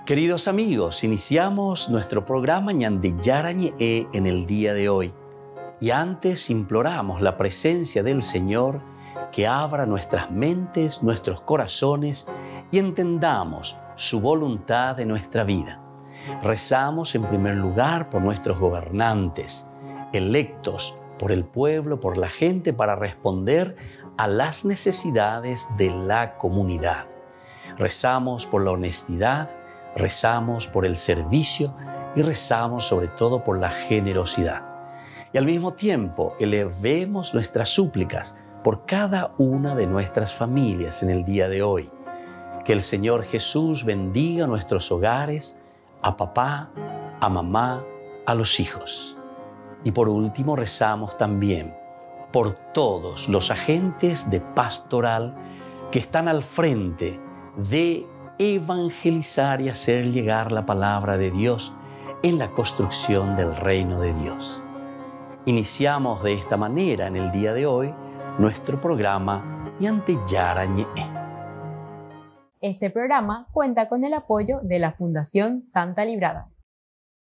Queridos amigos, iniciamos nuestro programa Ñande Yarañe en el día de hoy. Y antes imploramos la presencia del Señor que abra nuestras mentes, nuestros corazones y entendamos su voluntad en nuestra vida. Rezamos en primer lugar por nuestros gobernantes, electos por el pueblo, por la gente, para responder a las necesidades de la comunidad. Rezamos por la honestidad, rezamos por el servicio y rezamos sobre todo por la generosidad. Y al mismo tiempo elevemos nuestras súplicas por cada una de nuestras familias en el día de hoy. Que el Señor Jesús bendiga nuestros hogares, a papá, a mamá, a los hijos. Y por último rezamos también por todos los agentes de pastoral que están al frente de evangelizar y hacer llegar la palabra de Dios en la construcción del reino de Dios. Iniciamos de esta manera en el día de hoy nuestro programa Ñande Yarañe. Este programa cuenta con el apoyo de la Fundación Santa Librada.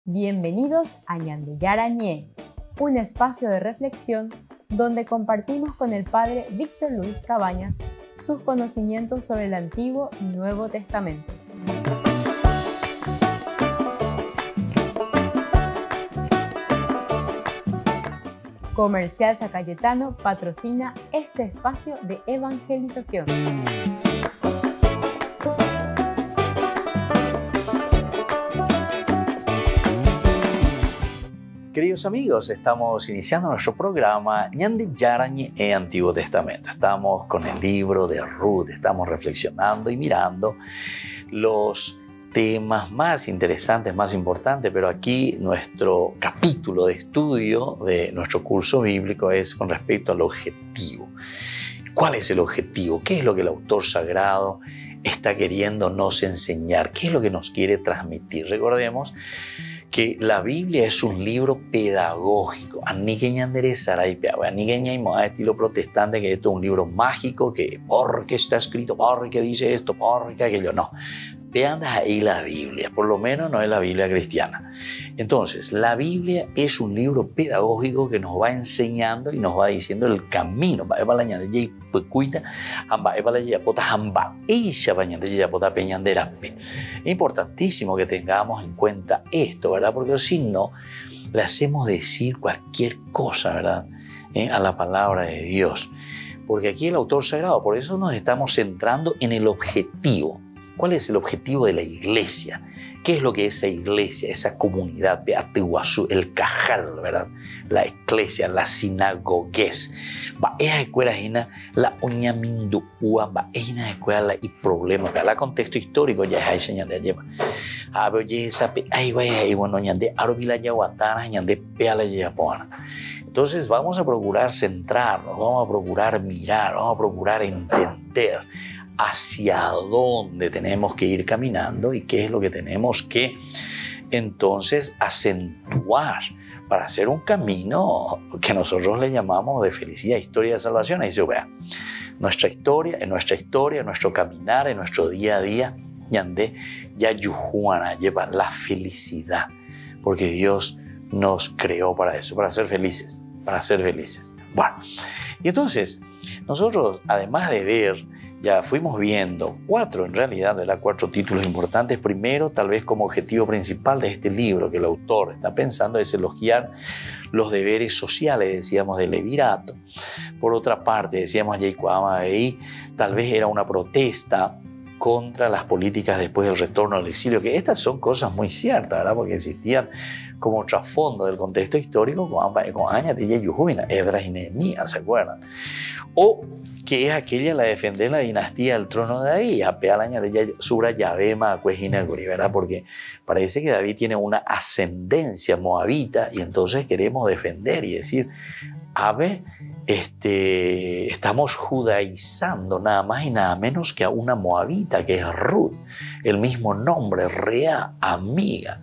Bienvenidos a Ñande Yarañe, un espacio de reflexión donde compartimos con el Padre Víctor Luis Cabañas sus conocimientos sobre el Antiguo y Nuevo Testamento. Comercial San Cayetano patrocina este espacio de evangelización. Queridos amigos, estamos iniciando nuestro programa Ñande Yarañe Antiguo Testamento. Estamos con el libro de Ruth, estamos reflexionando y mirando los temas más interesantes, más importantes, pero aquí nuestro capítulo de estudio de nuestro curso bíblico es con respecto al objetivo. ¿Cuál es el objetivo? ¿Qué es lo que el autor sagrado está queriéndonos enseñar? ¿Qué es lo que nos quiere transmitir? Recordemos que la Biblia es un libro pedagógico. Estilo protestante, que esto es un libro mágico, que porque está escrito, porque dice esto, porque aquello. No. Vean ahí la Biblia, por lo menos no es la Biblia cristiana. Entonces, la Biblia es un libro pedagógico que nos va enseñando y nos va diciendo el camino. Es importantísimo que tengamos en cuenta esto, ¿verdad? Porque si no, le hacemos decir cualquier cosa, ¿verdad? A la palabra de Dios. Porque aquí el autor sagrado, por eso nos estamos centrando en el objetivo. ¿Cuál es el objetivo de la iglesia? ¿Qué es lo que es esa iglesia, esa comunidad, el cajal, ¿verdad? La iglesia, la sinagogues. Esa escuela es la oñamindúa, esa escuela y problema. La contexto histórico ya es señal de allá. Entonces vamos a procurar centrarnos, vamos a procurar mirar, vamos a procurar entender hacia dónde tenemos que ir caminando y qué es lo que tenemos que entonces acentuar para hacer un camino que nosotros le llamamos de felicidad, historia de salvación. Ahí se vea nuestra historia, en nuestro caminar, en nuestro día a día, Ñande Yayujuana lleva la felicidad, porque Dios nos creó para eso, para ser felices, Bueno, y entonces nosotros, además de ver, ya fuimos viendo cuatro títulos importantes. Primero, tal vez como objetivo principal de este libro que el autor está pensando es elogiar los deberes sociales, decíamos, del levirato. Por otra parte, decíamos, tal vez era una protesta contra las políticas después del retorno al exilio, que estas son cosas muy ciertas, ¿verdad? Porque existían como trasfondo del contexto histórico con Aña de Yeyujuina, Esdras y Nehemías, ¿se acuerdan? O que es aquella la de defender la dinastía del trono de David, ¿verdad? Porque parece que David tiene una ascendencia moabita y entonces queremos defender y decir, estamos judaizando nada más y nada menos que a una moabita que es Ruth, el mismo nombre, Rea, amiga.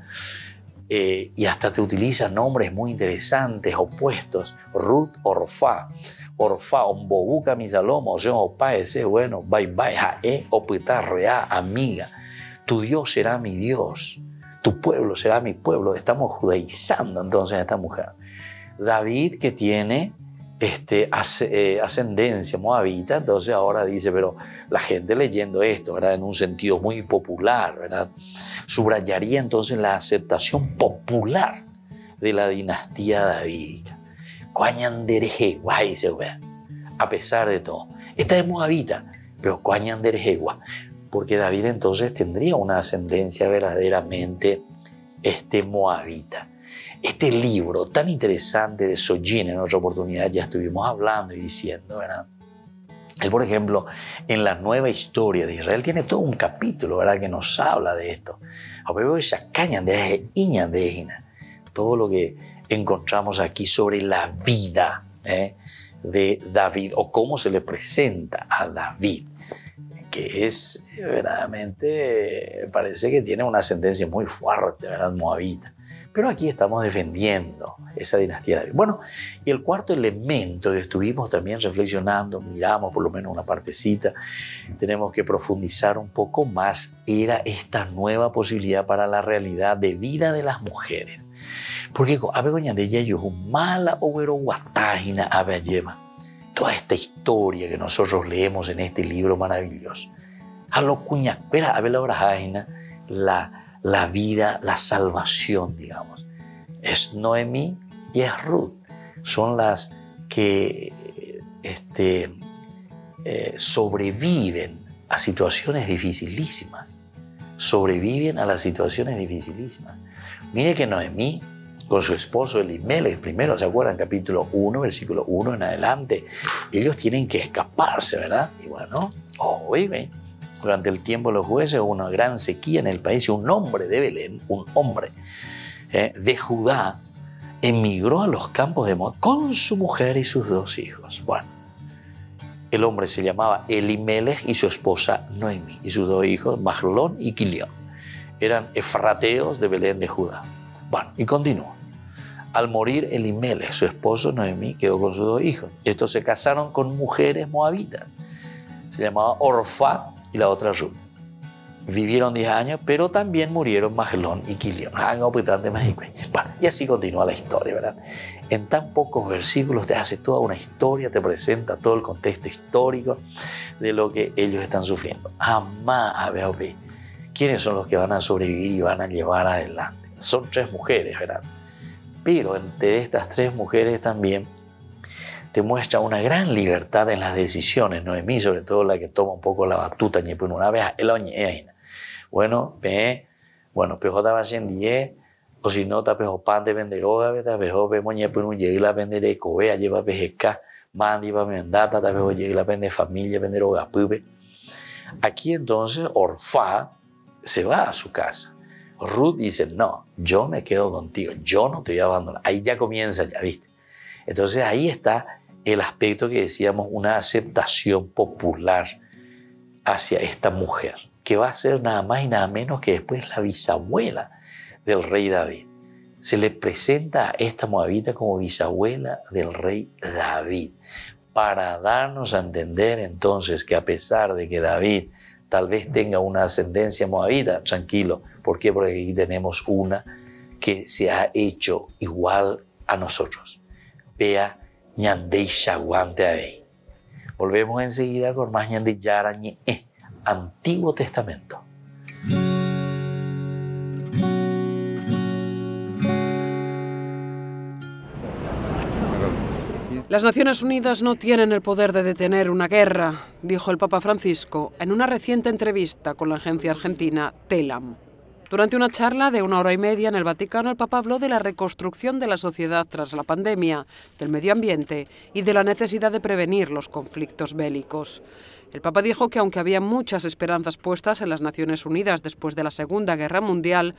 Y hasta te utiliza nombres muy interesantes, opuestos. Ruth, Orfá, Ombobuca, Misalomo, Opa, ese, bueno, bye, opita, rea, amiga. tu Dios será mi Dios, tu pueblo será mi pueblo. Estamos judaizando entonces a esta mujer. David, que tiene ascendencia moabita, entonces ahora dice, pero la gente leyendo esto, ¿verdad?, en un sentido muy popular, ¿verdad?, subrayaría entonces la aceptación popular de la dinastía davídica. A pesar de todo, esta es moabita, pero porque David entonces tendría una ascendencia verdaderamente moabita. Este libro tan interesante de Sojin, en otra oportunidad ya estuvimos hablando y diciendo, ¿verdad? Él, por ejemplo, en la nueva historia de Israel tiene todo un capítulo, ¿verdad?, que nos habla de esto. Todo lo que encontramos aquí sobre la vida de David, o cómo se le presenta a David, que es verdaderamente, parece que tiene una ascendencia muy fuerte, ¿verdad?, moabita. Pero aquí estamos defendiendo esa dinastía de David. Bueno, y el cuarto elemento que estuvimos también reflexionando, miramos por lo menos una partecita, tenemos que profundizar un poco más, era esta nueva posibilidad para la realidad de vida de las mujeres. Porque toda esta historia que nosotros leemos en este libro maravilloso, la vida, la salvación, digamos, es Noemí y es Ruth. Son las que sobreviven a situaciones dificilísimas. Sobreviven a las situaciones dificilísimas. Mire que Noemí, con su esposo Elimelech, primero, ¿se acuerdan? Capítulo 1, versículo 1 en adelante, ellos tienen que escaparse, ¿verdad? Y bueno, durante el tiempo de los jueces hubo una gran sequía en el país y un hombre de Belén, un hombre de Judá, emigró a los campos de Moab con su mujer y sus 2 hijos. Bueno, el hombre se llamaba Elimelech y su esposa Noemí, y sus 2 hijos, Mahlón y Quilión. Eran efrateos de Belén de Judá. Bueno, y continuó. Al morir Elimelech, su esposo, Noemí quedó con sus 2 hijos. Estos se casaron con mujeres moabitas. Se llamaba Orfá y la otra Ruth. Vivieron 10 años, pero también murieron Mahlón y Quilión. Bueno, y así continúa la historia, ¿verdad? En tan pocos versículos te hace toda una historia, te presenta todo el contexto histórico de lo que ellos están sufriendo. ¿Quiénes son los que van a sobrevivir y van a llevar adelante? Son 3 mujeres, ¿verdad? Pero entre estas 3 mujeres también te muestra una gran libertad en las decisiones. Noemí, sobre todo, la que toma un poco la batuta. Bueno, pejo va siendo o si no, pejo pan de venderoga, pejo vemos ñepun llegue la vendere covea, lleva pejeca, mandi va mendata, pejo llegue la vende familia, venderoga, pube. Aquí entonces Orfá se va a su casa. Ruth dice, no, yo me quedo contigo, yo no te voy a abandonar. Ahí ya comienza, ya viste. Entonces ahí está el aspecto que decíamos, una aceptación popular hacia esta mujer, que va a ser nada más y nada menos que después la bisabuela del rey David. Se le presenta a esta moabita como bisabuela del rey David, para darnos a entender entonces que a pesar de que David tal vez tenga una ascendencia moabita, tranquilo. ¿Por qué? Porque aquí tenemos una que se ha hecho igual a nosotros. Vea, ñandei shaguante ahí. Volvemos enseguida con más ñandei yarañe, Antiguo Testamento. Las Naciones Unidas no tienen el poder de detener una guerra, dijo el Papa Francisco en una reciente entrevista con la agencia argentina Telam. Durante una charla de 1 hora y media en el Vaticano, el Papa habló de la reconstrucción de la sociedad tras la pandemia, del medio ambiente y de la necesidad de prevenir los conflictos bélicos. El Papa dijo que aunque había muchas esperanzas puestas en las Naciones Unidas después de la Segunda Guerra Mundial,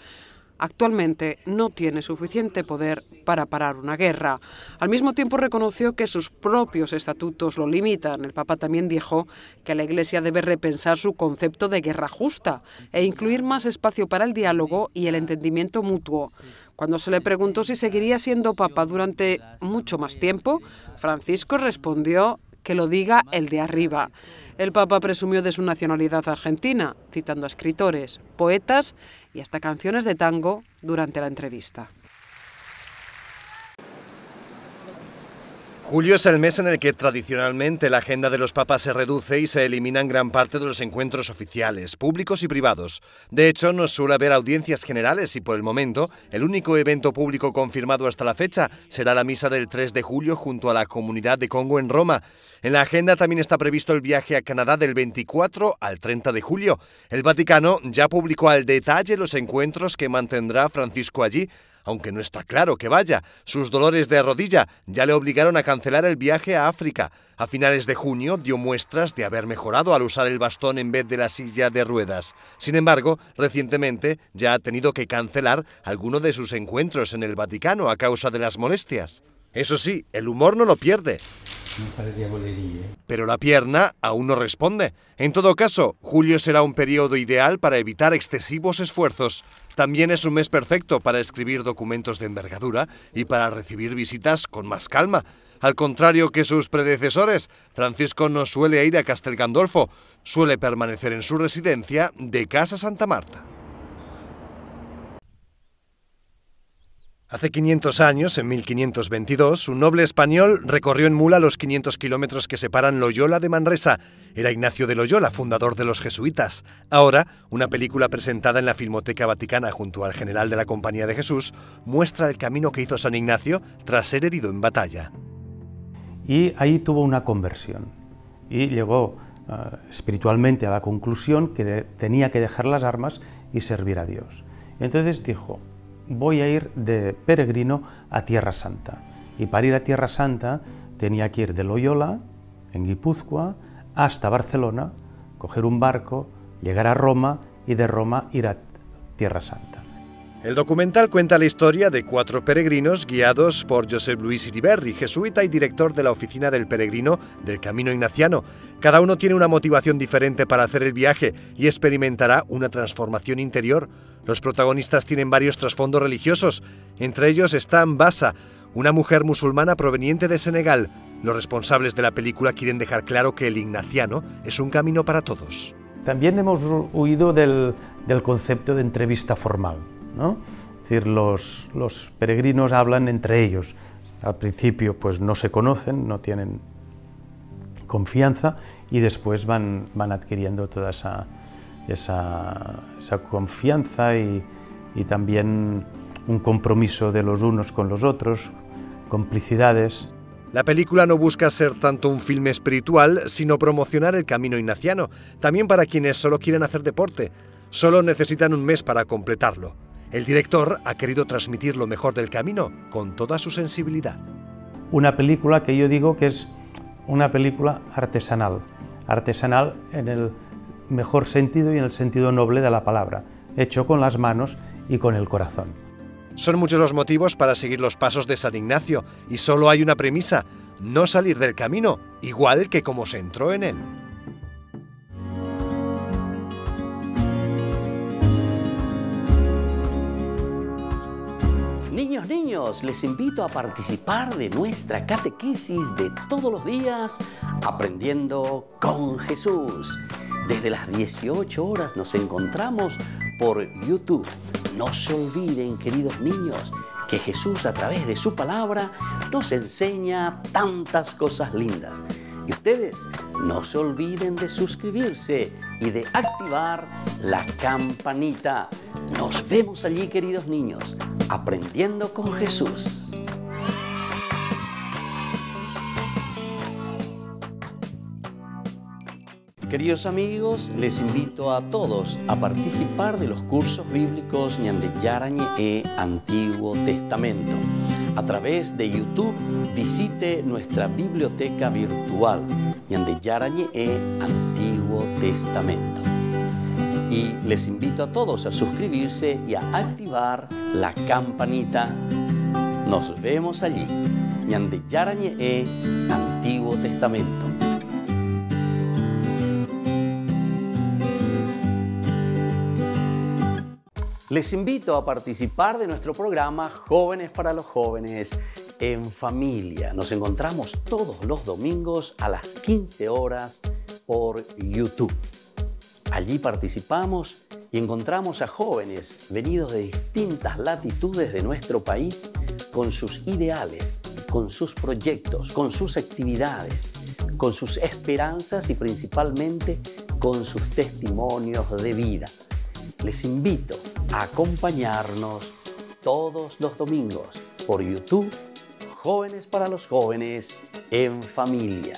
actualmente no tiene suficiente poder para parar una guerra. Al mismo tiempo reconoció que sus propios estatutos lo limitan. El Papa también dijo que la Iglesia debe repensar su concepto de guerra justa e incluir más espacio para el diálogo y el entendimiento mutuo. Cuando se le preguntó si seguiría siendo Papa durante mucho más tiempo, Francisco respondió que lo diga el de arriba. El Papa presumió de su nacionalidad argentina, citando a escritores, poetas y hasta canciones de tango durante la entrevista. Julio es el mes en el que tradicionalmente la agenda de los papas se reduce y se eliminan gran parte de los encuentros oficiales, públicos y privados. De hecho, no suele haber audiencias generales y por el momento el único evento público confirmado hasta la fecha será la misa del 3 de julio junto a la Comunidad de Congo en Roma. En la agenda también está previsto el viaje a Canadá del 24 al 30 de julio. El Vaticano ya publicó al detalle los encuentros que mantendrá Francisco allí, aunque no está claro que vaya. Sus dolores de rodilla ya le obligaron a cancelar el viaje a África. A finales de junio dio muestras de haber mejorado al usar el bastón en vez de la silla de ruedas. Sin embargo, recientemente ya ha tenido que cancelar alguno de sus encuentros en el Vaticano a causa de las molestias. Eso sí, el humor no lo pierde. Pero la pierna aún no responde. En todo caso, julio será un periodo ideal para evitar excesivos esfuerzos. También es un mes perfecto para escribir documentos de envergadura y para recibir visitas con más calma. Al contrario que sus predecesores, Francisco no suele ir a Castel Gandolfo, suele permanecer en su residencia de Casa Santa Marta. Hace 500 años, en 1522, un noble español recorrió en mula los 500 kilómetros que separan Loyola de Manresa. Era Ignacio de Loyola, fundador de los jesuitas. Ahora, una película presentada en la Filmoteca Vaticana junto al general de la Compañía de Jesús muestra el camino que hizo San Ignacio tras ser herido en batalla. Y ahí tuvo una conversión y llegó espiritualmente a la conclusión que tenía que dejar las armas y servir a Dios. Entonces dijo: voy a ir de peregrino a Tierra Santa. Y para ir a Tierra Santa tenía que ir de Loyola, en Guipúzcoa, hasta Barcelona, coger un barco, llegar a Roma y de Roma ir a Tierra Santa. El documental cuenta la historia de 4 peregrinos guiados por Josep Luis Iriberri, jesuita y director de la Oficina del Peregrino del Camino Ignaciano. Cada uno tiene una motivación diferente para hacer el viaje y experimentará una transformación interior. Los protagonistas tienen varios trasfondos religiosos. Entre ellos está Mbassa, una mujer musulmana proveniente de Senegal. Los responsables de la película quieren dejar claro que el ignaciano es un camino para todos. También hemos huido del concepto de entrevista formal, ¿no? Es decir, los peregrinos hablan entre ellos. Al principio pues no se conocen, no tienen confianza y después van adquiriendo toda esa confianza y también un compromiso de los unos con los otros, complicidades. La película no busca ser tanto un filme espiritual, sino promocionar el camino ignaciano, también para quienes solo quieren hacer deporte. Solo necesitan un mes para completarlo. El director ha querido transmitir lo mejor del camino, con toda su sensibilidad. Una película que yo digo que es una película artesanal. Artesanal en el mejor sentido y en el sentido noble de la palabra, hecho con las manos y con el corazón. Son muchos los motivos para seguir los pasos de San Ignacio, y solo hay una premisa: no salir del camino, igual que como se entró en él. Niños, les invito a participar de nuestra catequesis de todos los días, Aprendiendo con Jesús. Desde las 18 horas nos encontramos por YouTube. No se olviden, queridos niños, que Jesús a través de su palabra nos enseña tantas cosas lindas. Y ustedes no se olviden de suscribirse y de activar la campanita. Nos vemos allí, queridos niños, Aprendiendo con Jesús. Queridos amigos, les invito a todos a participar de los cursos bíblicos Ñande Yarañe e Antiguo Testamento. A través de YouTube visite nuestra biblioteca virtual Ñande Yarañe e Antiguo Testamento. Y les invito a todos a suscribirse y a activar la campanita. Nos vemos allí, Ñande Yarañe e Antiguo Testamento. Les invito a participar de nuestro programa Jóvenes para los Jóvenes. en familia. Nos encontramos todos los domingos a las 15 horas por YouTube. Allí participamos y encontramos a jóvenes venidos de distintas latitudes de nuestro país con sus ideales, con sus proyectos, con sus actividades, con sus esperanzas y principalmente con sus testimonios de vida. Les invito a acompañarnos todos los domingos por YouTube, Jóvenes para los Jóvenes en Familia.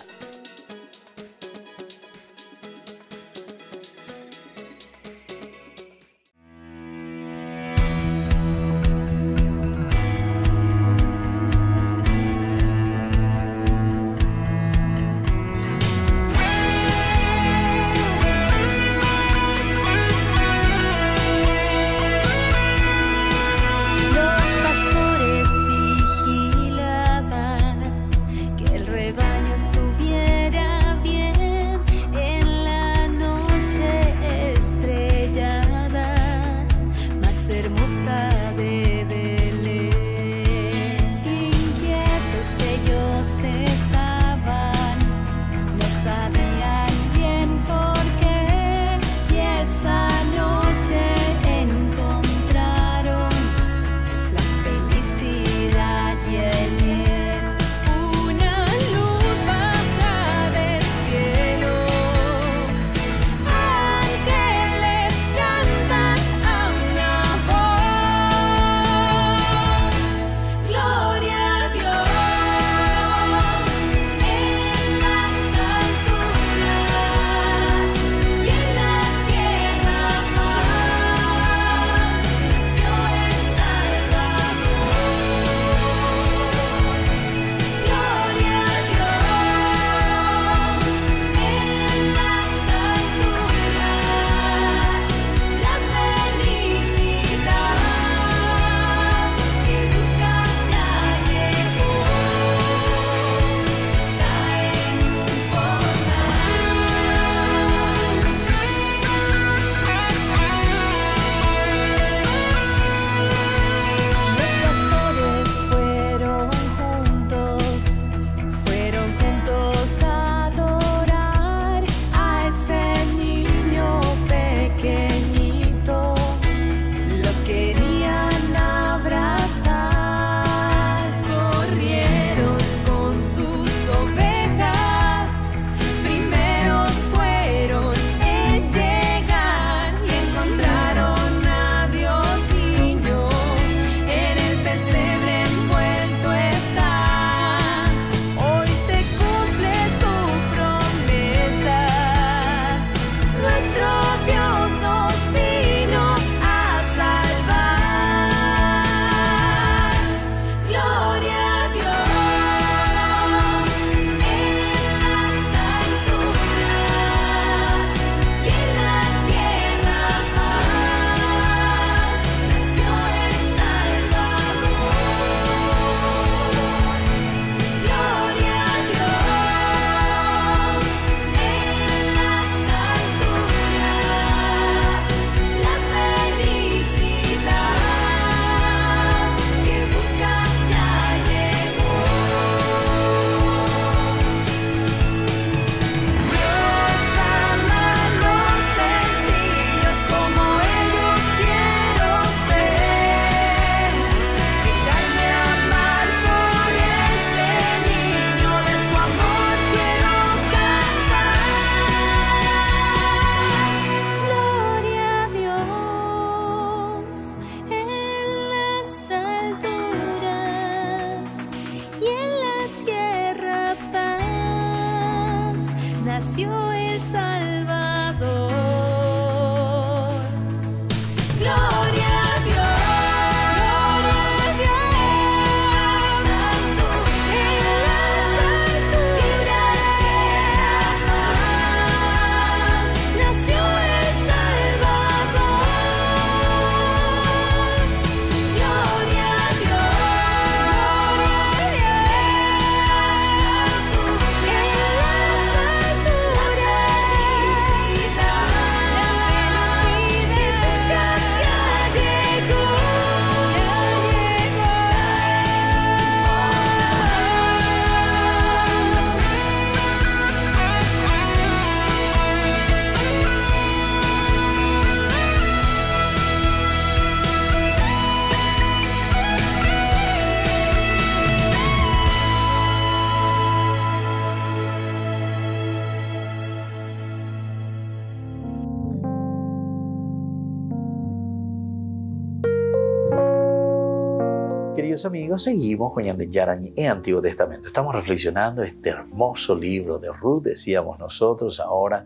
Queridos amigos, seguimos con Ñande Yarañe en Antiguo Testamento. Estamos reflexionando este hermoso libro de Ruth, decíamos nosotros, ahora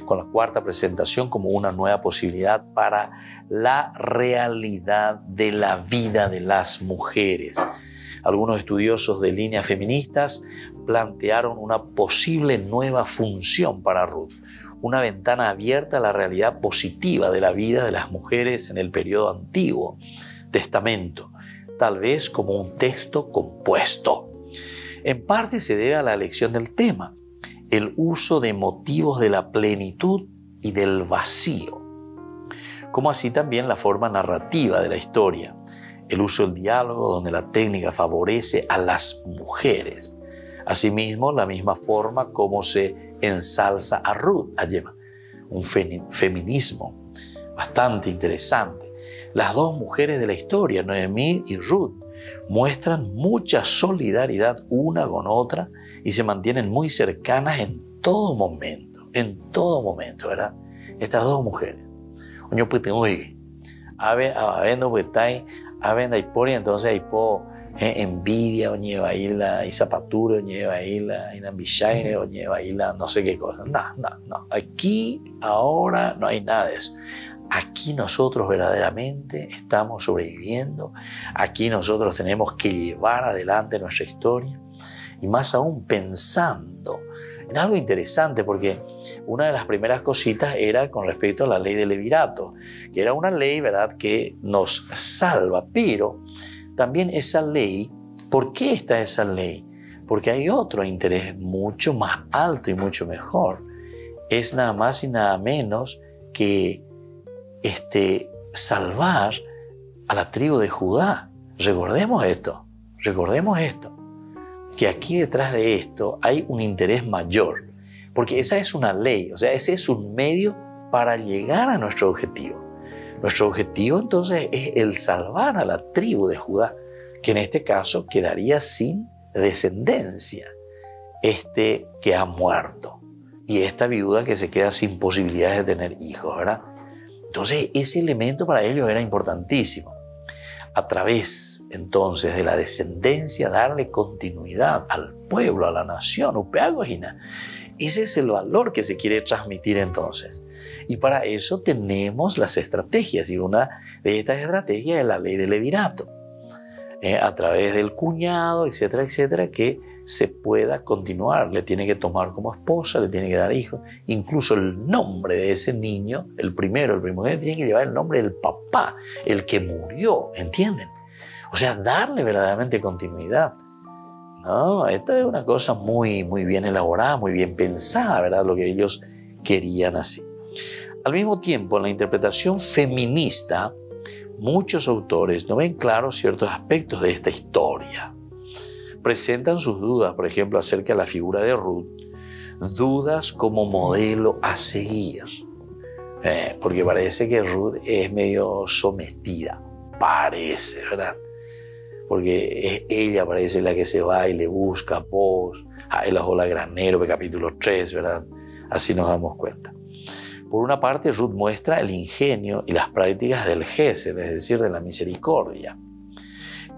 con la cuarta presentación como una nueva posibilidad para la realidad de la vida de las mujeres. Algunos estudiosos de líneas feministas plantearon una posible nueva función para Ruth, una ventana abierta a la realidad positiva de la vida de las mujeres en el periodo Antiguo Testamento, tal vez como un texto compuesto. En parte se debe a la elección del tema, el uso de motivos de la plenitud y del vacío, como así también la forma narrativa de la historia, el uso del diálogo donde la técnica favorece a las mujeres. Asimismo, la misma forma como se ensalza a Ruth, un feminismo bastante interesante. Las dos mujeres de la historia, Noemí y Ruth, muestran mucha solidaridad una con otra y se mantienen muy cercanas en todo momento, ¿verdad? Estas dos mujeres. Oño pues tengo que habendo pues habendo por entonces hay po envidia o lleva ahí la zapatura o lleva ahí la inambichaire o lleva ahí la no sé qué cosa. No. Aquí ahora no hay nada de eso. Aquí nosotros verdaderamente estamos sobreviviendo, aquí nosotros tenemos que llevar adelante nuestra historia y más aún pensando en algo interesante, porque una de las primeras cositas era con respecto a la ley del levirato, que era una ley, ¿verdad?, que nos salva, pero también esa ley, ¿por qué está esa ley? Porque hay otro interés mucho más alto y mucho mejor, es nada más y nada menos que salvar a la tribu de Judá. Recordemos esto, que aquí detrás de esto hay un interés mayor, porque esa es una ley, o sea, ese es un medio para llegar a nuestro objetivo. Nuestro objetivo entonces es el salvar a la tribu de Judá, que en este caso quedaría sin descendencia, que ha muerto, y esta viuda que se queda sin posibilidades de tener hijos, ¿verdad? Entonces ese elemento para ellos era importantísimo. A través entonces de la descendencia darle continuidad al pueblo, a la nación, ese es el valor que se quiere transmitir entonces. Y para eso tenemos las estrategias, y una de estas estrategias es la ley del levirato, a través del cuñado, etcétera, etcétera, que se pueda continuar, le tiene que tomar como esposa, le tiene que dar hijos, incluso el nombre de ese niño, el primogénito, tiene que llevar el nombre del papá, el que murió, ¿entienden? O sea, darle verdaderamente continuidad. No, esta es una cosa muy, muy bien elaborada, muy bien pensada, ¿verdad? Lo que ellos querían así. Al mismo tiempo, en la interpretación feminista, muchos autores no ven claros ciertos aspectos de esta historia. Presentan sus dudas, por ejemplo, acerca de la figura de Ruth, dudas como modelo a seguir, porque parece que Ruth es medio sometida, parece, ¿verdad? Porque es ella, parece, la que se va y le busca pos, el ajola granero, de capítulo 3, ¿verdad? Así nos damos cuenta. Por una parte, Ruth muestra el ingenio y las prácticas del Gesed, es decir, de la misericordia.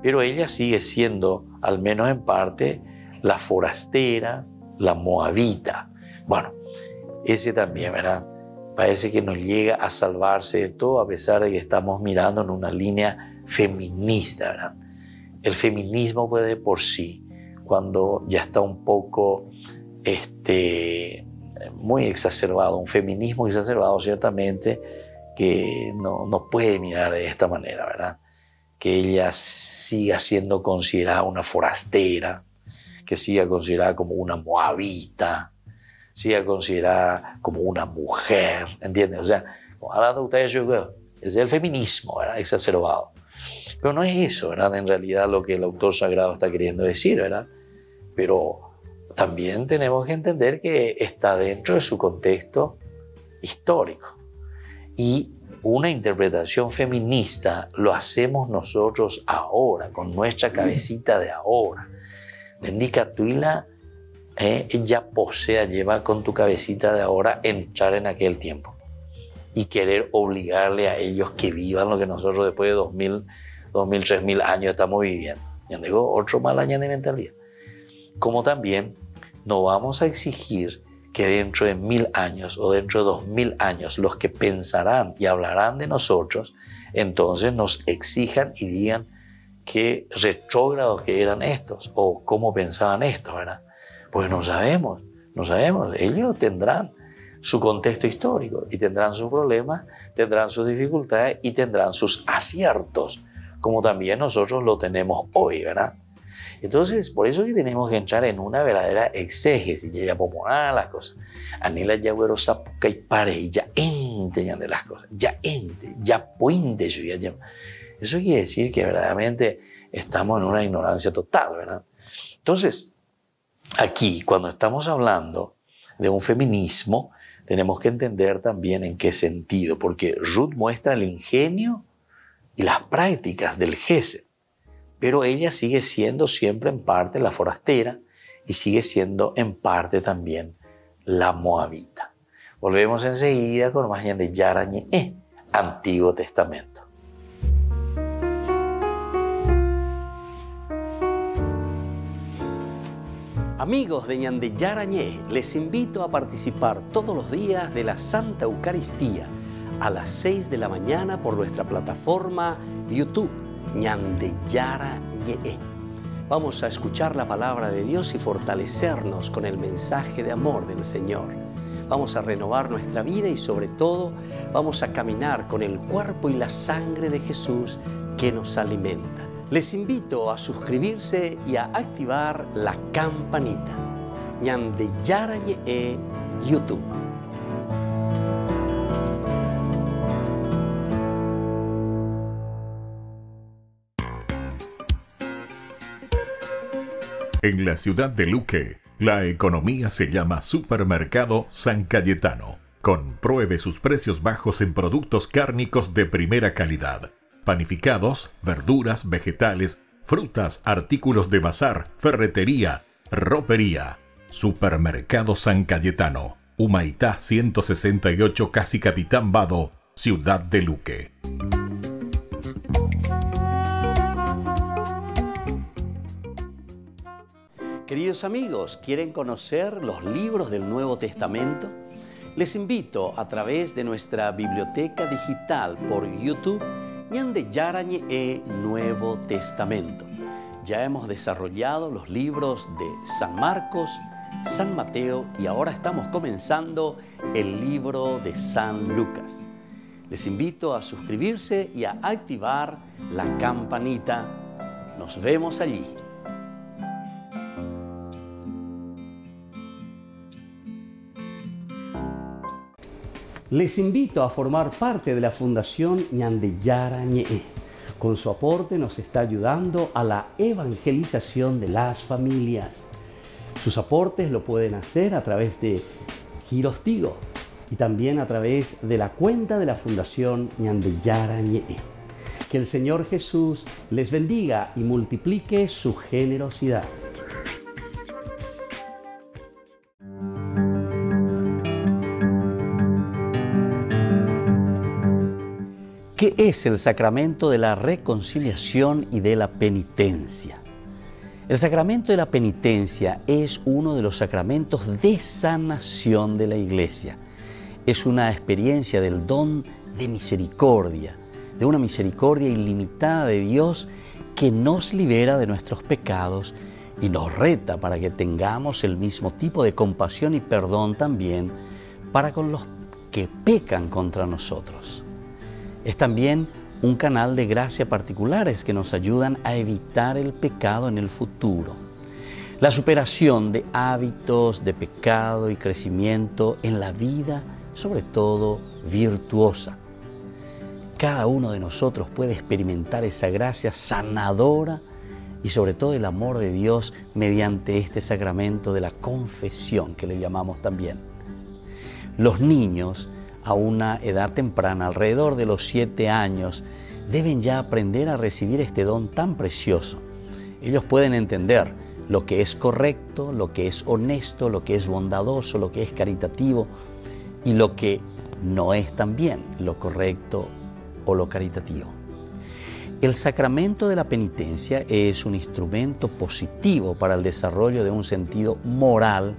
Pero ella sigue siendo, al menos en parte, la forastera, la moabita. Bueno, ese también, ¿verdad? Parece que nos llega a salvarse de todo, a pesar de que estamos mirando en una línea feminista, ¿verdad? El feminismo puede por sí, cuando ya está un poco muy exacerbado, un feminismo exacerbado ciertamente, que no puede mirar de esta manera, ¿verdad? Que ella siga siendo considerada una forastera, que siga considerada como una moabita, siga considerada como una mujer, ¿entiendes? O sea, hablando ustedes, es el feminismo, ¿verdad? Exacerbado. Pero no es eso, ¿verdad? En realidad lo que el autor sagrado está queriendo decir, ¿verdad? Pero también tenemos que entender que está dentro de su contexto histórico. Y una interpretación feminista lo hacemos nosotros ahora, con nuestra cabecita de ahora. Indica tuila, ella posea, lleva con tu cabecita de ahora entrar en aquel tiempo y querer obligarle a ellos que vivan lo que nosotros después de 2000, 3000 años estamos viviendo. Ya digo, otro mal año de mentalidad. Como también no vamos a exigir que dentro de 1000 años o dentro de 2000 años los que pensarán y hablarán de nosotros, entonces nos exijan y digan qué retrógrados que eran estos o cómo pensaban estos, ¿verdad? Pues no sabemos. Ellos tendrán su contexto histórico y tendrán sus problemas, tendrán sus dificultades y tendrán sus aciertos, como también nosotros lo tenemos hoy, ¿verdad? Entonces, por eso que tenemos que entrar en una verdadera exégesis, ya pomonar las cosas. Anila ya güero sapuca y pare, ya ente de las cosas, ya ente, ya puinte, ya. Eso quiere decir que verdaderamente estamos en una ignorancia total, ¿verdad? Entonces, aquí, cuando estamos hablando de un feminismo, tenemos que entender también en qué sentido, porque Ruth muestra el ingenio y las prácticas del Gesed, pero ella sigue siendo siempre en parte la forastera y sigue siendo en parte también la moabita. Volvemos enseguida con más de Yarañe, Antiguo Testamento. Amigos de Ñande Yarañé, les invito a participar todos los días de la Santa Eucaristía a las 6 de la mañana por nuestra plataforma YouTube, Ñande Yarañé. Vamos a escuchar la palabra de Dios y fortalecernos con el mensaje de amor del Señor. Vamos a renovar nuestra vida y sobre todo vamos a caminar con el cuerpo y la sangre de Jesús que nos alimenta. Les invito a suscribirse y a activar la campanita. Ñande Yarañé YouTube. En la ciudad de Luque, la economía se llama Supermercado San Cayetano. Compruebe sus precios bajos en productos cárnicos de primera calidad. Panificados, verduras, vegetales, frutas, artículos de bazar, ferretería, ropería. Supermercado San Cayetano, Humaitá 168, Casi Capitán Vado, Ciudad de Luque. Queridos amigos, ¿quieren conocer los libros del Nuevo Testamento? Les invito a través de nuestra biblioteca digital por YouTube, Ñande Yarañé Nuevo Testamento. Ya hemos desarrollado los libros de San Marcos, San Mateo y ahora estamos comenzando el libro de San Lucas. Les invito a suscribirse y a activar la campanita. Nos vemos allí. Les invito a formar parte de la Fundación Ñande Yarañé. Con su aporte nos está ayudando a la evangelización de las familias. Sus aportes lo pueden hacer a través de Giros Tigo y también a través de la cuenta de la Fundación Ñande Yarañé. Que el Señor Jesús les bendiga y multiplique su generosidad. ¿Qué es el sacramento de la reconciliación y de la penitencia? El sacramento de la penitencia es uno de los sacramentos de sanación de la Iglesia. Es una experiencia del don de misericordia, de una misericordia ilimitada de Dios que nos libera de nuestros pecados y nos reta para que tengamos el mismo tipo de compasión y perdón también para con los que pecan contra nosotros. Es también un canal de gracia particulares que nos ayudan a evitar el pecado en el futuro. La superación de hábitos de pecado y crecimiento en la vida, sobre todo virtuosa. Cada uno de nosotros puede experimentar esa gracia sanadora y sobre todo el amor de Dios mediante este sacramento de la confesión que le llamamos también. Los niños a una edad temprana, alrededor de los 7 años, deben ya aprender a recibir este don tan precioso. Ellos pueden entender lo que es correcto, lo que es honesto, lo que es bondadoso, lo que es caritativo y lo que no es también lo correcto o lo caritativo. El sacramento de la penitencia es un instrumento positivo para el desarrollo de un sentido moral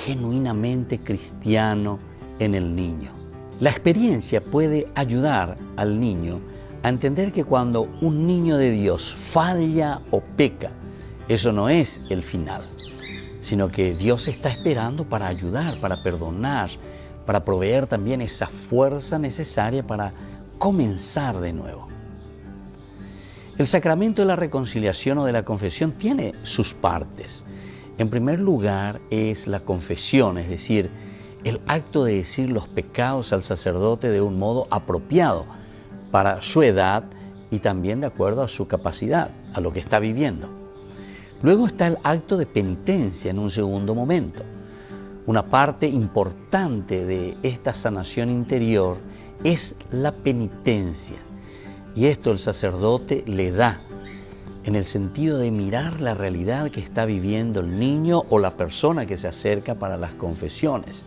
genuinamente cristiano en el niño. La experiencia puede ayudar al niño a entender que cuando un niño de Dios falla o peca, eso no es el final, sino que Dios está esperando para ayudar, para perdonar, para proveer también esa fuerza necesaria para comenzar de nuevo. El sacramento de la reconciliación o de la confesión tiene sus partes. En primer lugar es la confesión, es decir, el acto de decir los pecados al sacerdote de un modo apropiado para su edad y también de acuerdo a su capacidad, a lo que está viviendo. Luego está el acto de penitencia en un segundo momento. Una parte importante de esta sanación interior es la penitencia. Y esto el sacerdote le da en el sentido de mirar la realidad que está viviendo el niño o la persona que se acerca para las confesiones.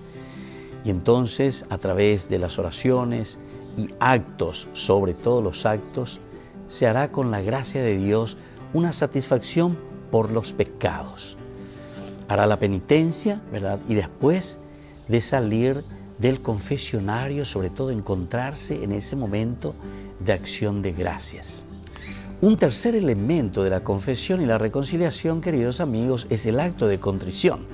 Y entonces, a través de las oraciones y actos, sobre todo los actos, se hará con la gracia de Dios una satisfacción por los pecados. Hará la penitencia, ¿verdad? Y después de salir del confesionario, sobre todo encontrarse en ese momento de acción de gracias. Un tercer elemento de la confesión y la reconciliación, queridos amigos, es el acto de contrición.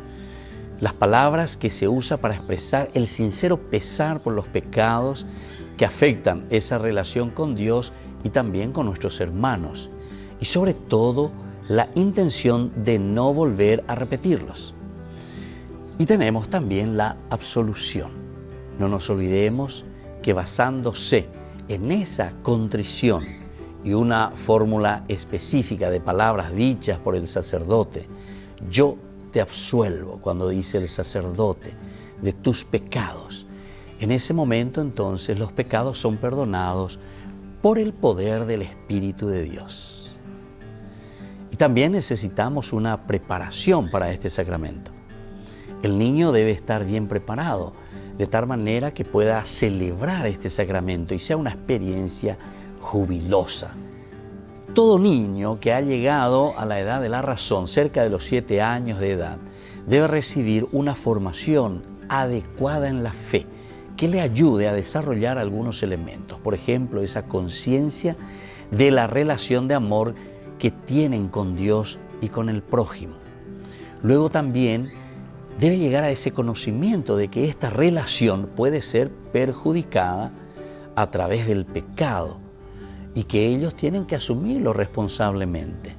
Las palabras que se usa para expresar el sincero pesar por los pecados que afectan esa relación con Dios y también con nuestros hermanos. Y sobre todo, la intención de no volver a repetirlos. Y tenemos también la absolución. No nos olvidemos que basándose en esa contrición y una fórmula específica de palabras dichas por el sacerdote, yo te absuelvo, cuando dice el sacerdote, de tus pecados. En ese momento entonces los pecados son perdonados por el poder del Espíritu de Dios. Y también necesitamos una preparación para este sacramento. El niño debe estar bien preparado, de tal manera que pueda celebrar este sacramento y sea una experiencia jubilosa. Todo niño que ha llegado a la edad de la razón, cerca de los 7 años de edad, debe recibir una formación adecuada en la fe que le ayude a desarrollar algunos elementos. Por ejemplo, esa conciencia de la relación de amor que tienen con Dios y con el prójimo. Luego también debe llegar a ese conocimiento de que esta relación puede ser perjudicada a través del pecado y que ellos tienen que asumirlo responsablemente.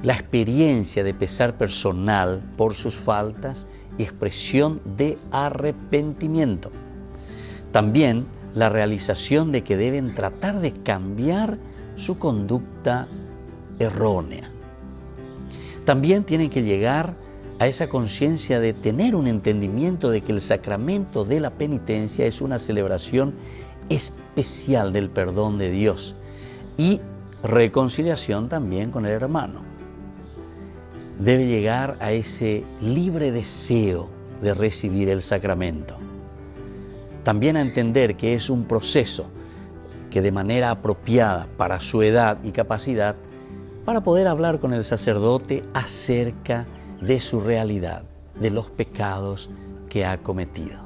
La experiencia de pesar personal por sus faltas y expresión de arrepentimiento. También la realización de que deben tratar de cambiar su conducta errónea. También tienen que llegar a esa conciencia de tener un entendimiento de que el sacramento de la penitencia es una celebración especial del perdón de Dios y reconciliación también con el hermano. Debe llegar a ese libre deseo de recibir el sacramento. También a entender que es un proceso que de manera apropiada para su edad y capacidad, para poder hablar con el sacerdote acerca de su realidad, de los pecados que ha cometido.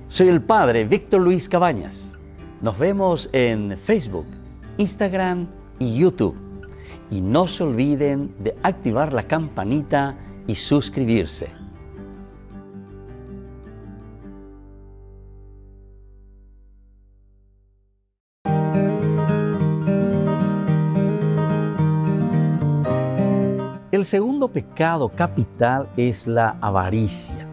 Soy el Padre Víctor Luis Cabañas. Nos vemos en Facebook, Instagram y YouTube. Y no se olviden de activar la campanita y suscribirse. El segundo pecado capital es la avaricia.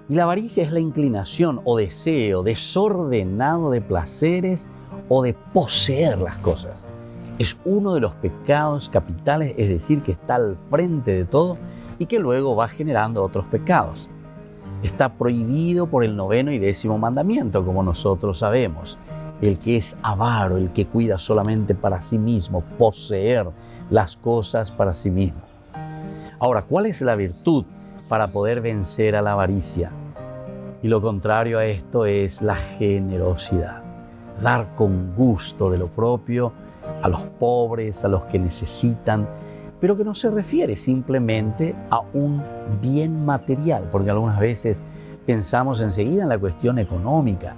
Y la avaricia es la inclinación o deseo desordenado de placeres o de poseer las cosas. Es uno de los pecados capitales, es decir, que está al frente de todo y que luego va generando otros pecados. Está prohibido por el 9º y 10º mandamiento, como nosotros sabemos. El que es avaro, el que cuida solamente para sí mismo, poseer las cosas para sí mismo. Ahora, ¿cuál es la virtud para poder vencer a la avaricia? Y lo contrario a esto es la generosidad. dar con gusto de lo propio a los pobres, a los que necesitan, pero que no se refiere simplemente a un bien material, porque algunas veces pensamos enseguida en la cuestión económica,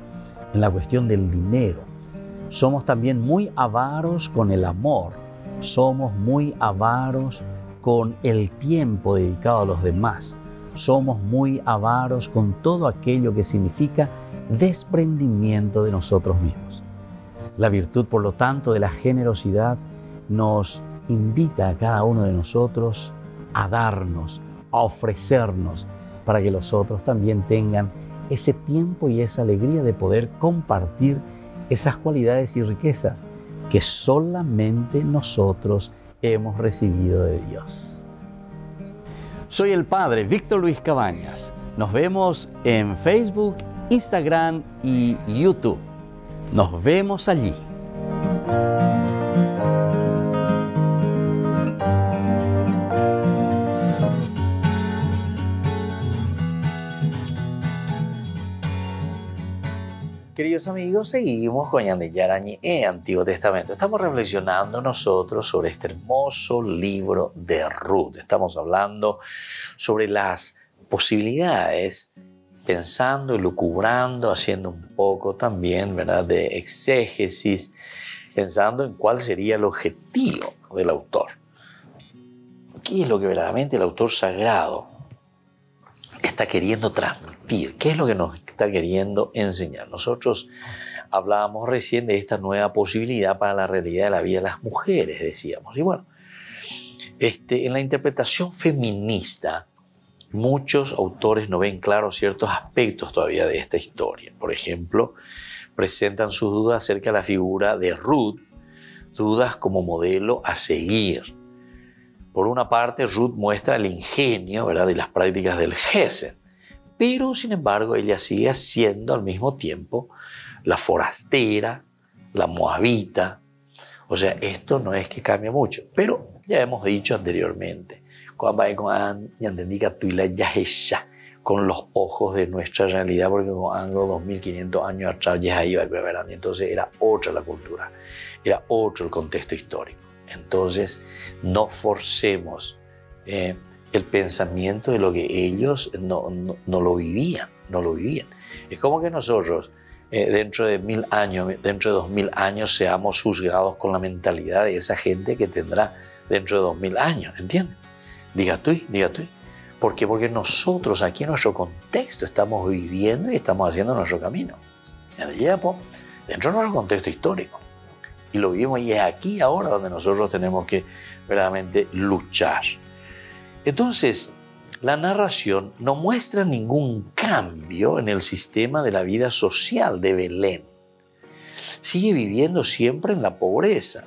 en la cuestión del dinero. Somos también muy avaros con el amor, somos muy avaros con el tiempo dedicado a los demás, somos muy avaros con todo aquello que significa desprendimiento de nosotros mismos. La virtud, por lo tanto, de la generosidad nos invita a cada uno de nosotros a darnos, a ofrecernos, para que los otros también tengan ese tiempo y esa alegría de poder compartir esas cualidades y riquezas que solamente nosotros hemos recibido de Dios. Soy el Padre Víctor Luis Cabañas. Nos vemos en Facebook, Instagram y YouTube. Nos vemos allí. Queridos amigos, seguimos con Ñande Yarañe en Antiguo Testamento. Estamos reflexionando nosotros sobre este hermoso libro de Ruth. Estamos hablando sobre las posibilidades, pensando y lucubrando, haciendo un poco también, ¿verdad?, de exégesis, pensando en cuál sería el objetivo del autor. ¿Qué es lo que verdaderamente el autor sagrado está queriendo transmitir? ¿Qué es lo que nos está queriendo enseñar? Nosotros hablábamos recién de esta nueva posibilidad para la realidad de la vida de las mujeres, decíamos. Y bueno, en la interpretación feminista, muchos autores no ven claros ciertos aspectos todavía de esta historia. Por ejemplo, presentan sus dudas acerca de la figura de Ruth, dudas como modelo a seguir. Por una parte, Ruth muestra el ingenio, ¿verdad?, de las prácticas del Gesed, pero sin embargo ella sigue siendo al mismo tiempo la forastera, la moabita. O sea, esto no es que cambie mucho, pero ya hemos dicho anteriormente, con los ojos de nuestra realidad, porque con Anglo 2500 años atrás ya iba, ¿verdad? Entonces era otra la cultura, era otro el contexto histórico. Entonces no forcemos el pensamiento de lo que ellos no lo vivían, no lo vivían. Es como que nosotros dentro de 1000 años, dentro de 2000 años seamos juzgados con la mentalidad de esa gente que tendrá dentro de 2000 años, ¿entiendes? Diga tú. ¿Por qué? Porque nosotros aquí en nuestro contexto estamos viviendo y estamos haciendo nuestro camino. Dentro de nuestro contexto histórico. Y lo vivimos y es aquí ahora donde nosotros tenemos que verdaderamente luchar. Entonces, la narración no muestra ningún cambio en el sistema de la vida social de Belén. Sigue viviendo siempre en la pobreza.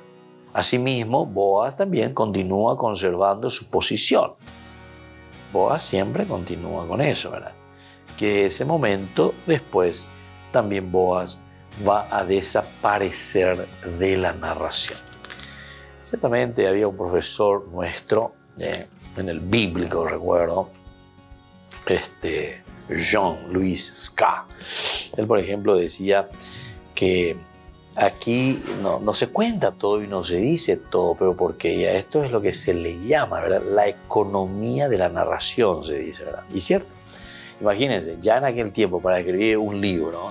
Asimismo, Boaz también continúa conservando su posición. Boaz siempre continúa con eso, ¿verdad? Que ese momento después también Boaz va a desaparecer de la narración. Ciertamente había un profesor nuestro en el bíblico, recuerdo, Jean-Louis Ska. Él, por ejemplo, decía que aquí no se cuenta todo y no se dice todo, pero porque ya esto es lo que se le llama, ¿verdad?, la economía de la narración, se dice, ¿verdad? Y cierto, imagínense, ya en aquel tiempo para escribir un libro,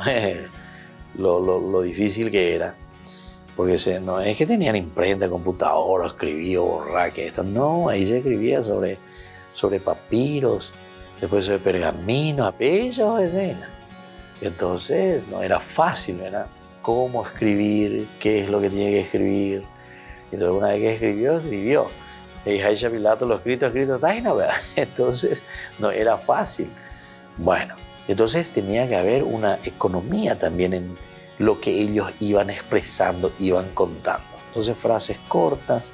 lo difícil que era, porque no es que tenían imprenta, computadora, escribía, borrar, que esto, no, ahí se escribía sobre papiros, después sobre pergaminos, apellidos, escenas. Entonces no era fácil, ¿verdad?, cómo escribir, qué es lo que tiene que escribir. Entonces una vez que escribió. Y Haisha Pilato lo escrito, taina, ¿verdad? Entonces no era fácil. Bueno, entonces tenía que haber una economía también en lo que ellos iban expresando, iban contando. Entonces frases cortas,